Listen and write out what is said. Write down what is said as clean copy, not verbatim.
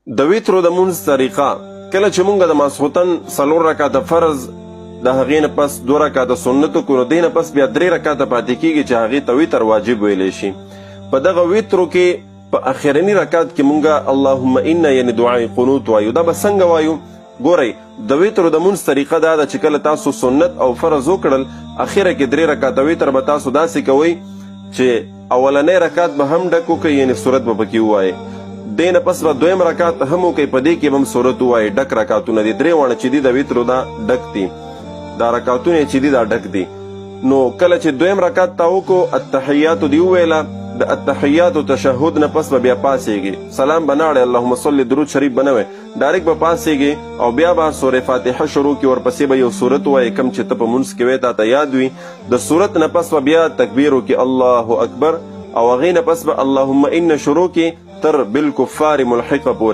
د ویترو د مونځ طریقه کله چې مونږ د ماسخوتن 4 رکعاته فرض د هغې نه پس 2 رکعاته سنت وکړو، د دې نه پس بیا 3 رکعاته پاتې کیږي چې هغې ته ویتر واجب ویلی شي. په دغه ویترو کې په اخرني رکعت کې مونږ اللهم انا یعنی دعای قنوت وایو. دا به څنګه وایو؟ ګورئ د ویترو د مونځ طریقه دا ده چې کله تاسو سنت او فرض وکړل اخره کې 3 رکعاته ویتر به تاسو داسې کوئ چې اولنی رکعت به هم ډک وکړئ، یعنی صورت به پکې ووایئ. دې نه پس به 2م رکعت هم وکړئ، په دې کې به هم صورت ووایئ. ډک رکعتونه دي، 3 واړه چې دي د ویترو دا ډک دي، دا رکعتونه چې دي دا ډک دي. نو کله چې 2م رکعت تا وکړو التحیات دی وویله، د التحیات تشهد نه پس به بیا پاسېږي، سلام به نه اړئ، اللهم صل درود شریف به نه وایئ، ډایرکټ به پاسېږي او بیا به سورې فاتحه شروع کړي، ورپسې به یو صورت ووایئ کوم چې ته په مونځ کې وایې تا ته یاد وي. د صورت نه پس به بیا تکبیر وکړي الله اکبر، او هغې نه پس به اللهم ان شروع کړي تر بالکفار ملحقه پورې.